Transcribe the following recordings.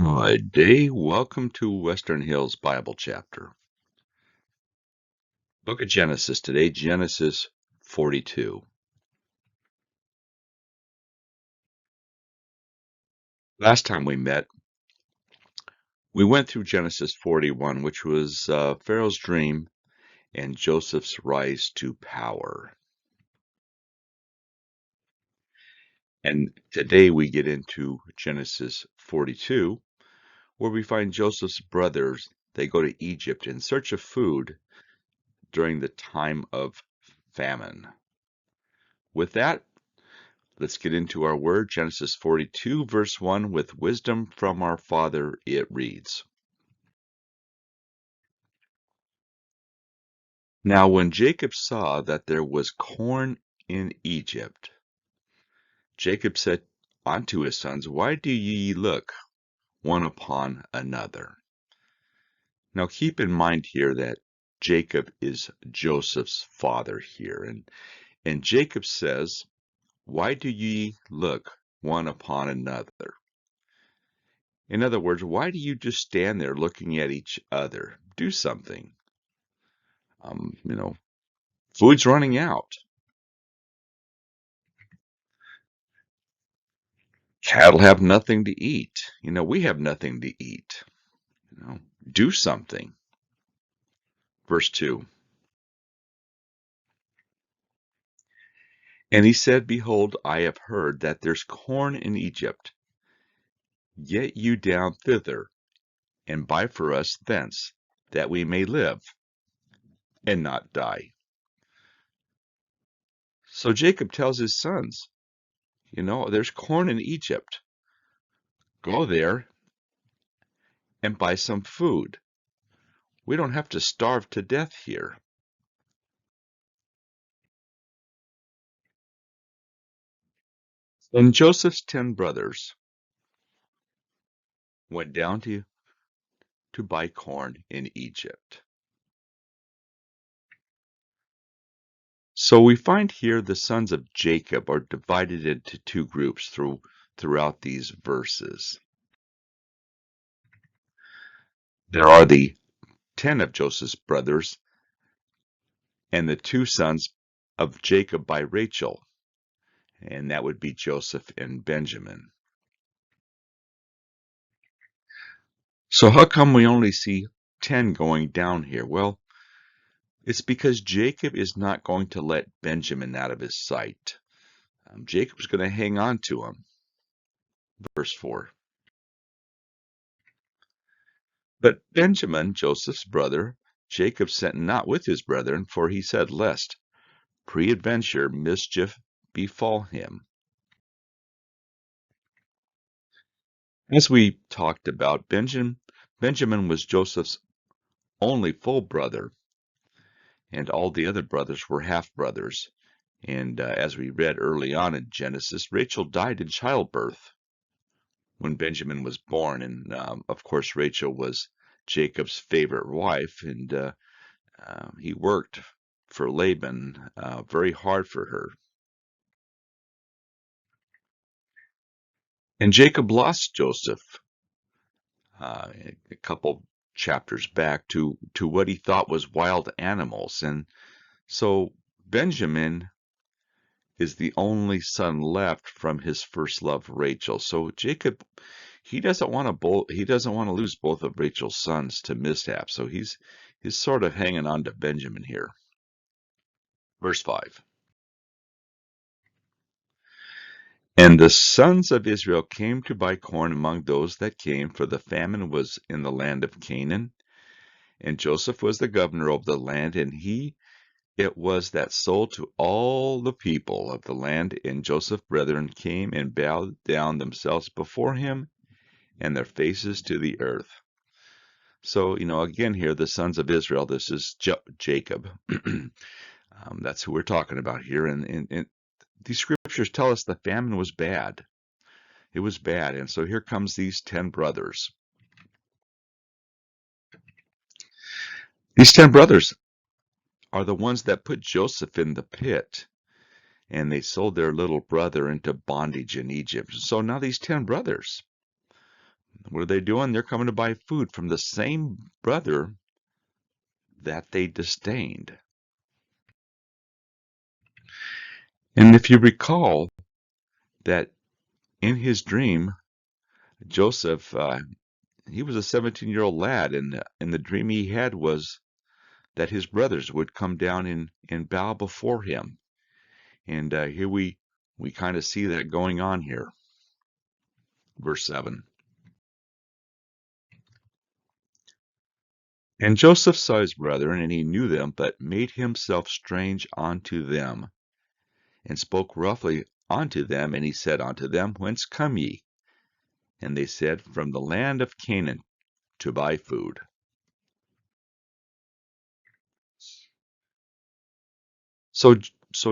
Good day. Welcome to Western Hills Bible Chapter. Book of Genesis today, Genesis 42. Last time we met, we went through Genesis 41, which was Pharaoh's dream and Joseph's rise to power. And today we get into Genesis 42, where we find Joseph's brothers. They go to Egypt in search of food during the time of famine. With that, let's get into our word. Genesis 42, verse 1, with wisdom from our Father, it reads, Now when Jacob saw that there was corn in Egypt, Jacob said unto his sons, Why do ye look one upon another? Now keep in mind here that Jacob is Joseph's father here. And Jacob says, Why do ye look one upon another? In other words, why do you just stand there looking at each other? Do something. Food's running out. Cattle have nothing to eat. We have nothing to eat. Do something. Verse 2. And he said, Behold, I have heard that there's corn in Egypt. Get you down thither, and buy for us thence, that we may live, and not die. So Jacob tells his sons, there's corn in Egypt. Go there and buy some food. We don't have to starve to death here. And Joseph's 10 brothers went down to buy corn in Egypt. So we find here the sons of Jacob are divided into two groups throughout these verses. There are the 10 of Joseph's brothers and the two sons of Jacob by Rachel, and that would be Joseph and Benjamin. So how come we only see 10 going down here? Well, it's because Jacob is not going to let Benjamin out of his sight. Jacob's going to hang on to him. Verse 4. But Benjamin, Joseph's brother, Jacob sent not with his brethren, for he said, Lest peradventure mischief befall him. As we talked about, Benjamin was Joseph's only full brother, and all the other brothers were half-brothers. And as we read early on in Genesis, Rachel died in childbirth when Benjamin was born. And of course, Rachel was Jacob's favorite wife, and he worked for Laban very hard for her. And Jacob lost Joseph a couple chapters back to what he thought was wild animals. And so Benjamin is the only son left from his first love, Rachel. So Jacob, he doesn't want to lose both of Rachel's sons to mishap. So he's sort of hanging on to Benjamin here. Verse 5. And the sons of Israel came to buy corn among those that came, for the famine was in the land of Canaan. And Joseph was the governor of the land, and it was that sold to all the people of the land. And Joseph's brethren came and bowed down themselves before him, and their faces to the earth. So, again here, the sons of Israel, this is Jacob. That's who we're talking about here. And these scriptures tell us the famine was bad. It was bad. And so here comes these 10 brothers. These 10 brothers are the ones that put Joseph in the pit, and they sold their little brother into bondage in Egypt. So now these 10 brothers, What are they doing? They're coming to buy food from the same brother that they disdained. And if you recall that in his dream, Joseph, he was a 17-year-old lad, and the dream he had was that his brothers would come down and bow before him. And here we kind of see that going on here. Verse 7. And Joseph saw his brethren, and he knew them, but made himself strange unto them, and spoke roughly unto them. And he said unto them, Whence come ye? And they said, From the land of Canaan, to buy food. So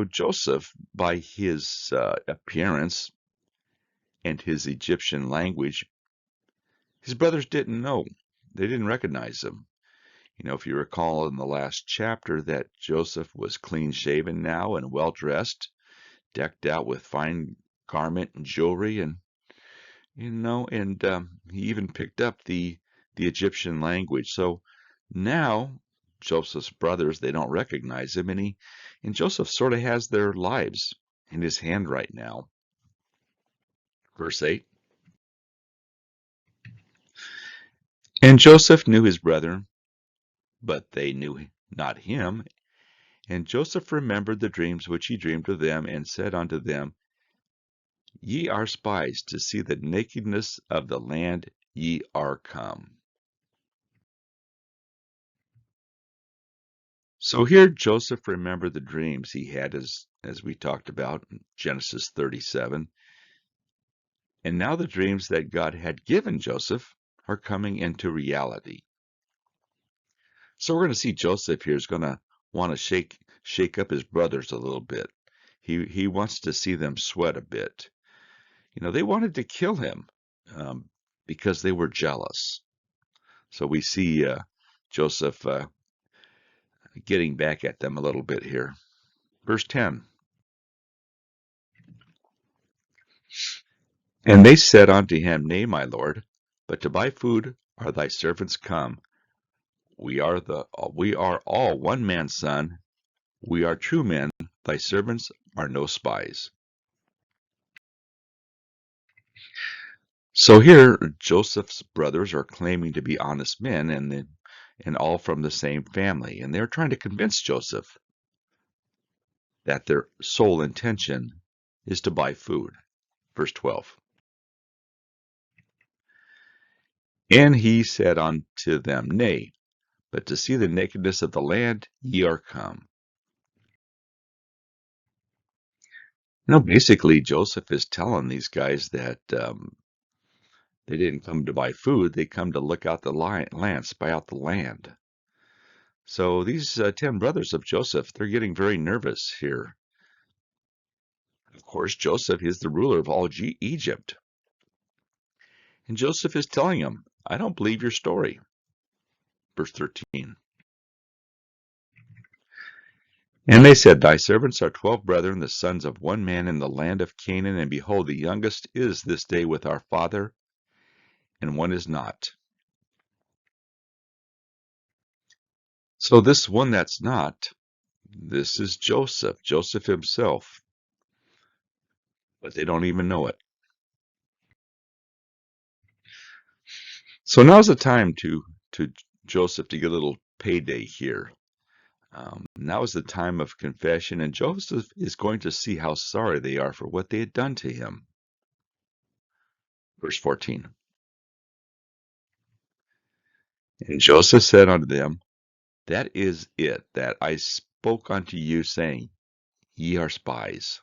Joseph, by his appearance and his Egyptian language, his brothers didn't know. They didn't recognize him. If you recall in the last chapter that Joseph was clean shaven now and well dressed, decked out with fine garment and jewelry, and he even picked up the Egyptian language. So now Joseph's brothers, they don't recognize him, and Joseph sort of has their lives in his hand right now. Verse 8. And Joseph knew his brethren, but they knew not him. And Joseph remembered the dreams which he dreamed of them, and said unto them, Ye are spies to see the nakedness of the land, ye are come. So here Joseph remembered the dreams he had, as we talked about in Genesis 37. And now the dreams that God had given Joseph are coming into reality. So we're going to see Joseph here is going to want to shake up his brothers a little bit. He wants to see them sweat a bit. They wanted to kill him because they were jealous. So we see Joseph getting back at them a little bit here. Verse 10. And they said unto him, Nay, my lord, but to buy food are thy servants come. We are all one man's son. We are true men. Thy servants are no spies. So here, Joseph's brothers are claiming to be honest men, and all from the same family, and they're trying to convince Joseph that their sole intention is to buy food. Verse 12. And he said unto them, Nay, but to see the nakedness of the land ye are come. Basically, Joseph is telling these guys that they didn't come to buy food, they come to look out the land, spy out the land. So these 10 brothers of Joseph, they're getting very nervous here. Of course, Joseph is the ruler of all Egypt. And Joseph is telling them, I don't believe your story. Verse 13. And they said, Thy servants are 12 brethren, the sons of one man in the land of Canaan, and behold, the youngest is this day with our father, and one is not. So this one that's not, this is Joseph himself. But they don't even know it. So now's the time to Joseph to get a little payday here. Now is the time of confession, and Joseph is going to see how sorry they are for what they had done to him. Verse 14. And Joseph said unto them, That is it, that I spoke unto you, saying, Ye are spies.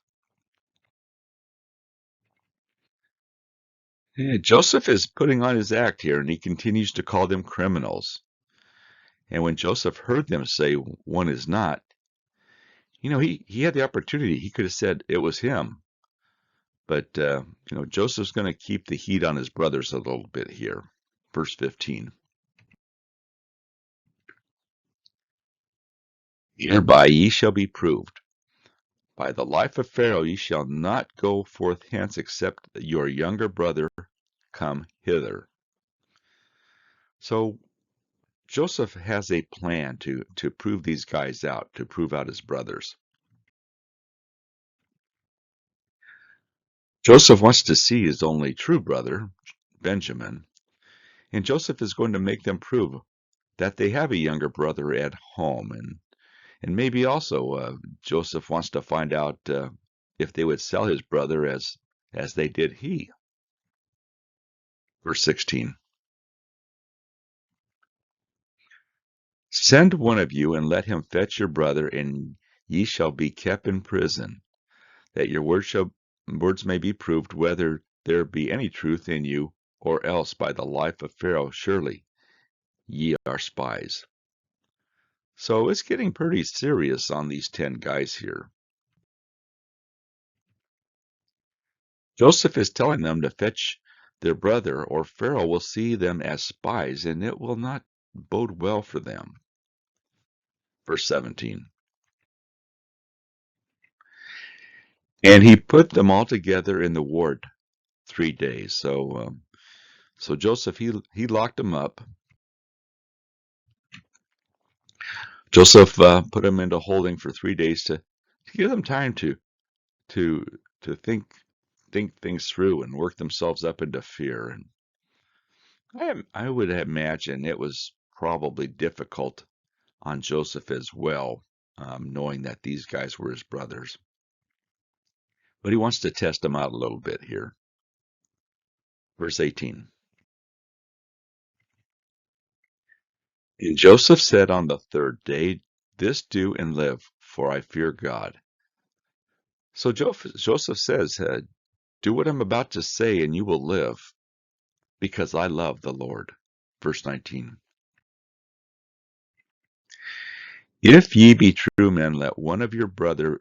Yeah, Joseph is putting on his act here, and he continues to call them criminals. And when Joseph heard them say, One is not, he had the opportunity. He could have said it was him. But, Joseph's going to keep the heat on his brothers a little bit here. Verse 15. Hereby ye shall be proved. By the life of Pharaoh ye shall not go forth hence, except your younger brother come hither. So Joseph has a plan to prove these guys out, to prove out his brothers. Joseph wants to see his only true brother, Benjamin, and Joseph is going to make them prove that they have a younger brother at home. And maybe also Joseph wants to find out if they would sell his brother as they did he. Verse 16. Send one of you and let him fetch your brother, and ye shall be kept in prison, that your words may be proved whether there be any truth in you, or else by the life of Pharaoh surely ye are spies. So it's getting pretty serious on these 10 guys here. Joseph is telling them to fetch their brother, or Pharaoh will see them as spies, and it will not bode well for them. Verse 17. And he put them all together in the ward 3 days. So Joseph, he locked them up. Joseph put them into holding for 3 days to give them time to to think things through and work themselves up into fear. And I would imagine it was probably difficult on Joseph as well, knowing that these guys were his brothers. But he wants to test them out a little bit here. Verse 18. And Joseph said on the 3rd day, This do and live, for I fear God. So Joseph says, do what I'm about to say, and you will live, because I love the Lord. Verse 19. If ye be true men, let one of your brethren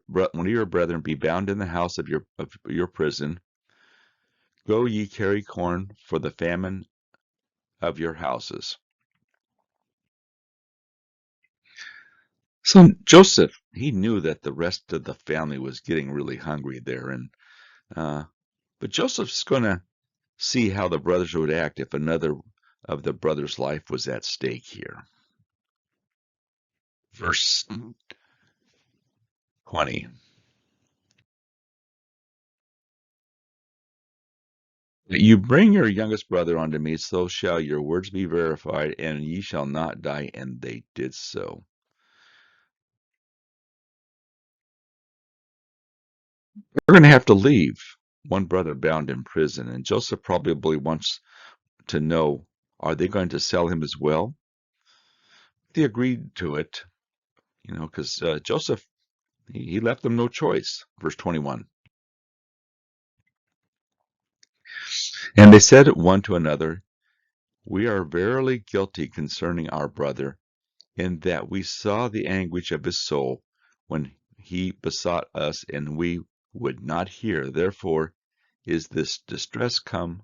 be bound in the house of your prison. Go ye carry corn for the famine of your houses. So Joseph, he knew that the rest of the family was getting really hungry there, and but Joseph's going to see how the brothers would act if another of the brothers' life was at stake here. Verse 20. You bring your youngest brother unto me, so shall your words be verified, and ye shall not die. And they did so. We're going to have to leave one brother bound in prison, and Joseph probably wants to know, are they going to sell him as well? They agreed to it, because Joseph, he left them no choice. Verse 21. And they said one to another, We are verily guilty concerning our brother, in that we saw the anguish of his soul when he besought us, and we would not hear. Therefore is this distress come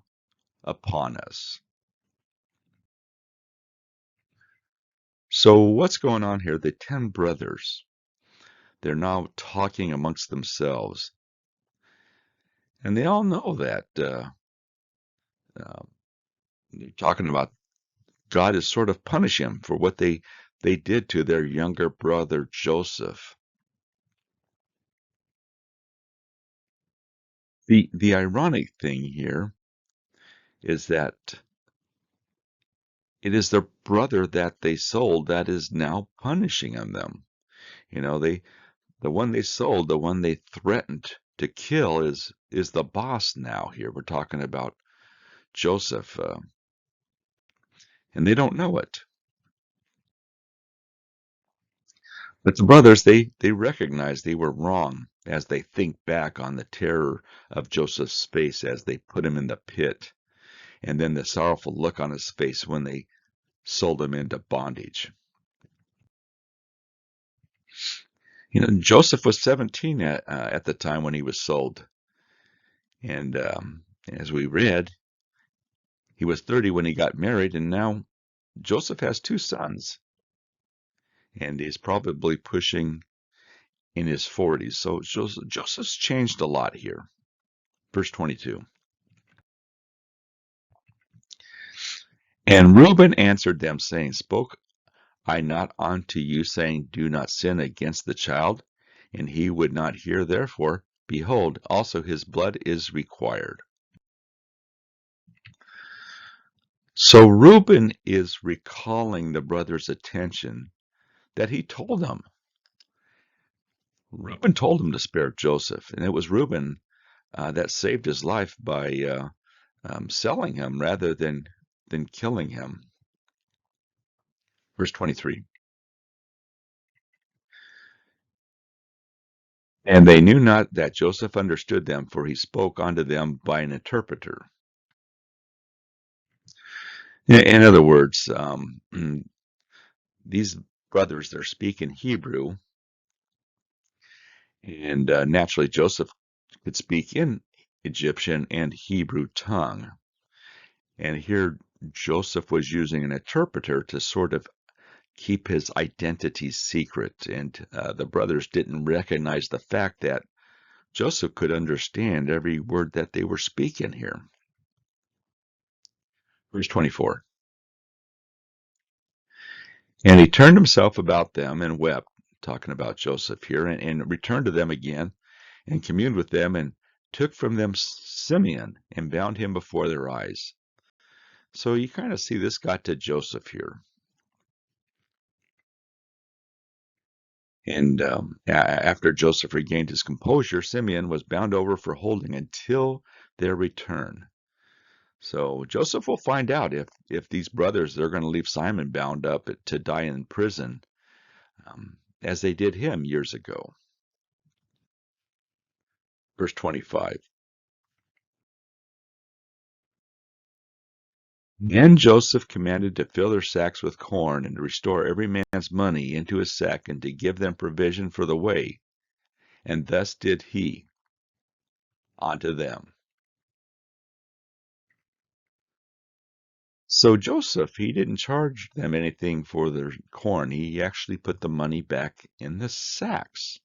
upon us. So what's going on here? The 10 brothers, they're now talking amongst themselves, and they all know that they're talking about God is sort of punishing them for what they did to their younger brother Joseph. The ironic thing here is that it is their brother that they sold that is now punishing them. The one they sold, the one they threatened to kill is the boss now here. We're talking about Joseph, and they don't know it. But the brothers, they recognize they were wrong as they think back on the terror of Joseph's face as they put him in the pit, and then the sorrowful look on his face when they sold him into bondage. Joseph was 17 at the time when he was sold. And as we read, he was 30 when he got married, and now Joseph has 2 sons. And he's probably pushing in his 40s. So Joseph's changed a lot here. Verse 22. And Reuben answered them, saying, Spoke I not unto you, saying, Do not sin against the child? And he would not hear, therefore, behold, also his blood is required. So Reuben is recalling the brother's attention that he told them. Reuben told him to spare Joseph, and it was Reuben that saved his life by selling him rather than killing him. Verse 23. And they knew not that Joseph understood them, for he spoke unto them by an interpreter. In other words, these brothers, they're speaking Hebrew, and naturally Joseph could speak in Egyptian and Hebrew tongue. And here Joseph was using an interpreter to sort of keep his identity secret, and the brothers didn't recognize the fact that Joseph could understand every word that they were speaking here. Verse 24. And he turned himself about them and wept, talking about Joseph here, and returned to them again and communed with them and took from them Simeon and bound him before their eyes. So you kind of see this got to Joseph here. And after Joseph regained his composure, Simeon was bound over for holding until their return. So Joseph will find out if these brothers, they're going to leave Simon bound up to die in prison, as they did him years ago. Verse 25. And Joseph commanded to fill their sacks with corn, and to restore every man's money into his sack, and to give them provision for the way. And thus did he unto them. So Joseph, he didn't charge them anything for their corn. He actually put the money back in the sacks.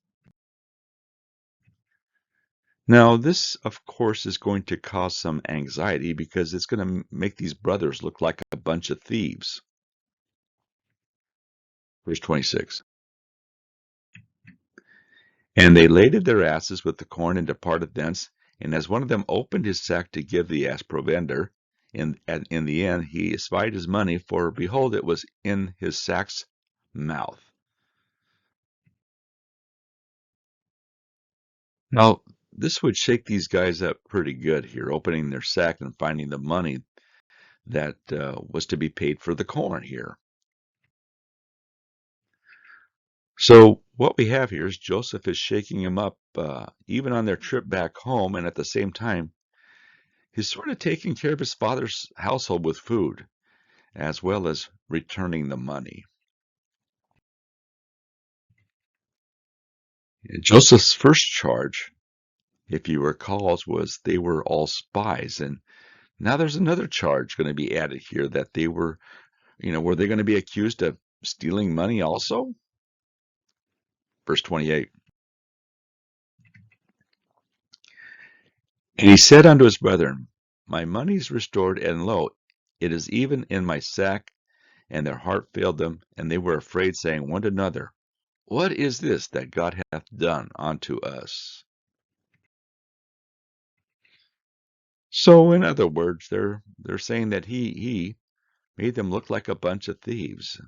Now, this, of course, is going to cause some anxiety because it's going to make these brothers look like a bunch of thieves. Verse 26. And they laded their asses with the corn and departed thence. And as one of them opened his sack to give the ass provender, in the end he espied his money, for behold, it was in his sack's mouth. Now, this would shake these guys up pretty good here, opening their sack and finding the money that was to be paid for the corn here. So what we have here is Joseph is shaking him up even on their trip back home, and at the same time, he's sort of taking care of his father's household with food, as well as returning the money. Joseph's first charge, if you recall, was they were all spies, and now there's another charge going to be added here that they were, were they going to be accused of stealing money also? Verse 28. And he said unto his brethren, My money is restored, and lo, it is even in my sack. And their heart failed them, and they were afraid, saying one to another, What is this that God hath done unto us? So, in other words, they're saying that he made them look like a bunch of thieves.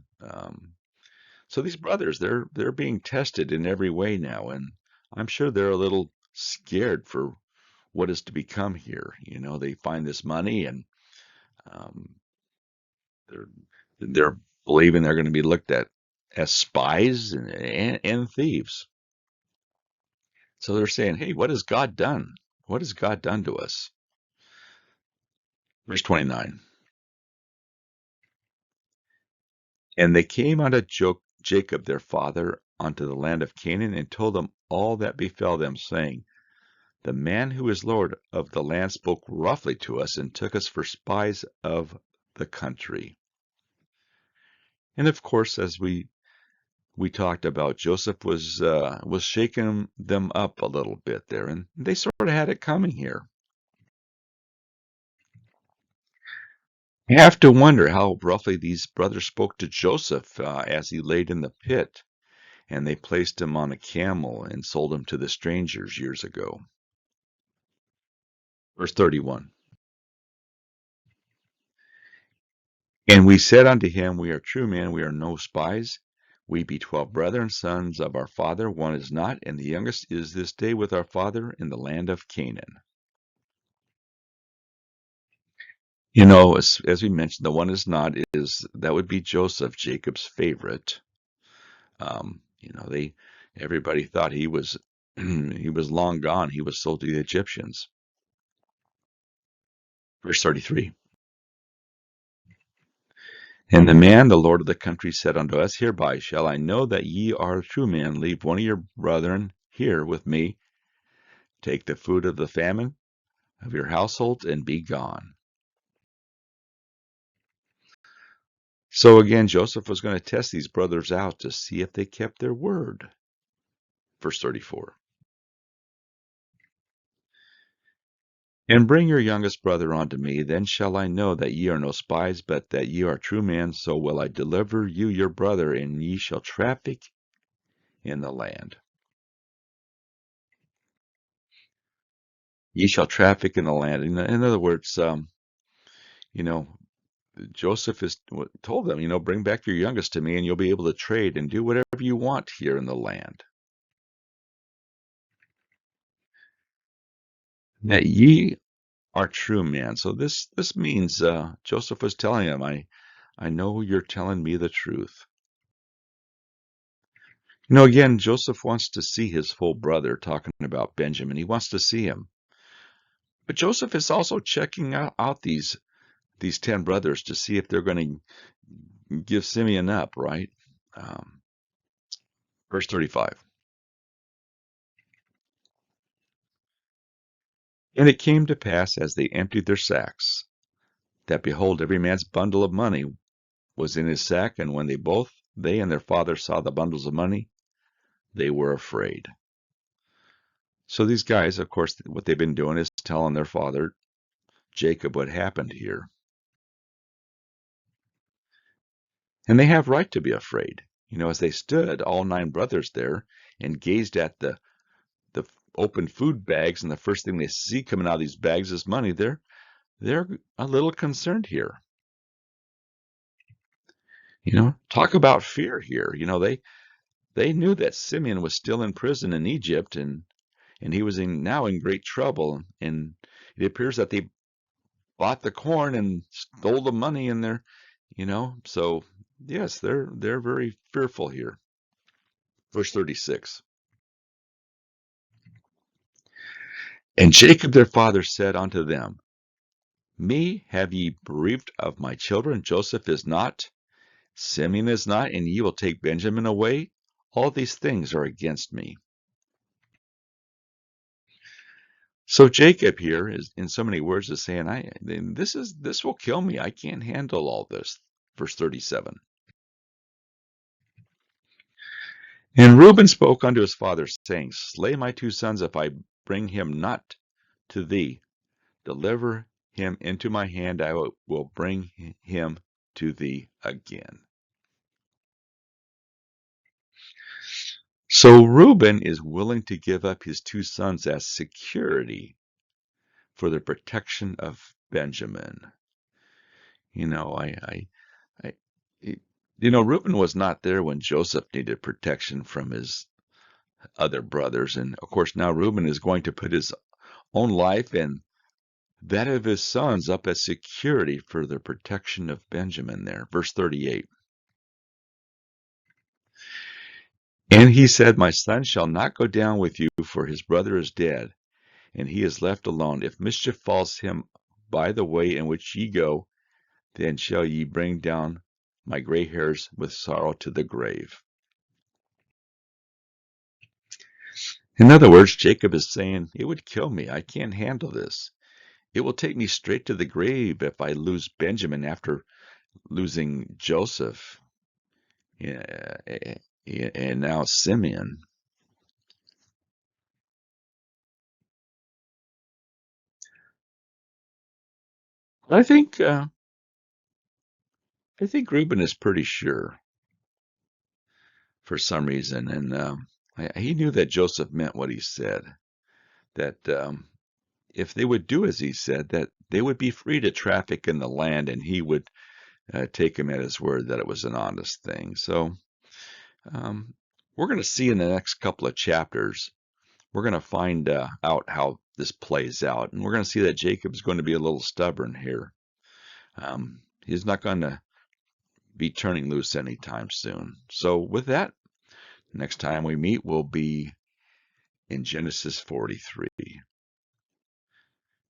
So these brothers, they're being tested in every way now, and I'm sure they're a little scared for what is to become here. They find this money, and um, they're believing they're going to be looked at as spies and thieves. So they're saying, "Hey, what has God done? What has God done to us?" Verse 29. And they came unto Jacob their father unto the land of Canaan, and told them all that befell them, saying, The man who is Lord of the land spoke roughly to us, and took us for spies of the country. And of course, as we talked about, Joseph was shaking them up a little bit there, and they sort of had it coming here. You have to wonder how roughly these brothers spoke to Joseph as he laid in the pit, and they placed him on a camel and sold him to the strangers years ago. Verse 31. And we said unto him, We are true men, we are no spies. We be 12 brethren, sons of our father. One is not, and the youngest is this day with our father in the land of Canaan. As we mentioned, the one is not that would be Joseph, Jacob's favorite. Everybody thought he was he was long gone. He was sold to the Egyptians. Verse 33. And the man, the lord of the country, said unto us, Hereby shall I know that ye are true men. Leave one of your brethren here with me. Take the food of the famine of your households and be gone. So again, Joseph was going to test these brothers out to see if they kept their word. Verse 34. And bring your youngest brother unto me, then shall I know that ye are no spies, but that ye are true men. So will I deliver you your brother, and ye shall traffic in the land. Ye shall traffic in the land. In other words, you know, Joseph is told them, bring back your youngest to me, and you'll be able to trade and do whatever you want here in the land. That ye are true men. So this means Joseph was telling him, I know you're telling me the truth. Again, Joseph wants to see his full brother, talking about Benjamin. He wants to see him. But Joseph is also checking out these 10 brothers to see if they're going to give Simeon up, right? Verse 35. And it came to pass as they emptied their sacks, that behold, every man's bundle of money was in his sack, and when they and their father saw the bundles of money, they were afraid. So these guys, of course, what they've been doing is telling their father, Jacob, what happened here. And they have right to be afraid. As they stood, all 9 brothers there, and gazed at the open food bags, and the first thing they see coming out of these bags is money, they're a little concerned here. Talk about fear here. They knew that Simeon was still in prison in Egypt, and he was now in great trouble. And it appears that they bought the corn and stole the money in there, So yes, they're very fearful here. Verse 36. And Jacob their father said unto them, Me have ye bereaved of my children? Joseph is not, Simeon is not, and ye will take Benjamin away? All these things are against me. So Jacob here is, in so many words, is saying, this will kill me. I can't handle all this. Verse 37. And Reuben spoke unto his father, saying, Slay my 2 sons if I bring him not to thee. Deliver him into my hand, I will bring him to thee again. So Reuben is willing to give up his 2 sons as security for the protection of Benjamin. I Reuben was not there when Joseph needed protection from his other brothers. And of course, now Reuben is going to put his own life and that of his sons up as security for the protection of Benjamin there. Verse 38. And he said, My son shall not go down with you, for his brother is dead, and he is left alone. If mischief falls him by the way in which ye go, then shall ye bring down my gray hairs with sorrow to the grave. In other words, Jacob is saying, it would kill me. I can't handle this. It will take me straight to the grave if I lose Benjamin after losing Joseph and now Simeon. I think I think Reuben is pretty sure for some reason, and he knew that Joseph meant what he said. That if they would do as he said, that they would be free to traffic in the land, and he would take him at his word that it was an honest thing. So um, we're going to see in the next couple of chapters, we're going to find out how this plays out, and we're going to see that Jacob's going to be a little stubborn here. He's not going to be turning loose anytime soon. So with that, next time we meet will be in Genesis 43.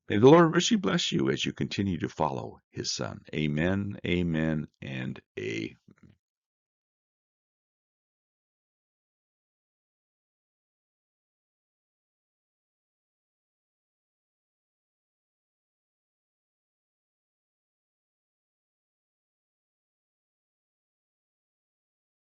May the Lord richly bless you as you continue to follow his Son. Amen, amen, and amen.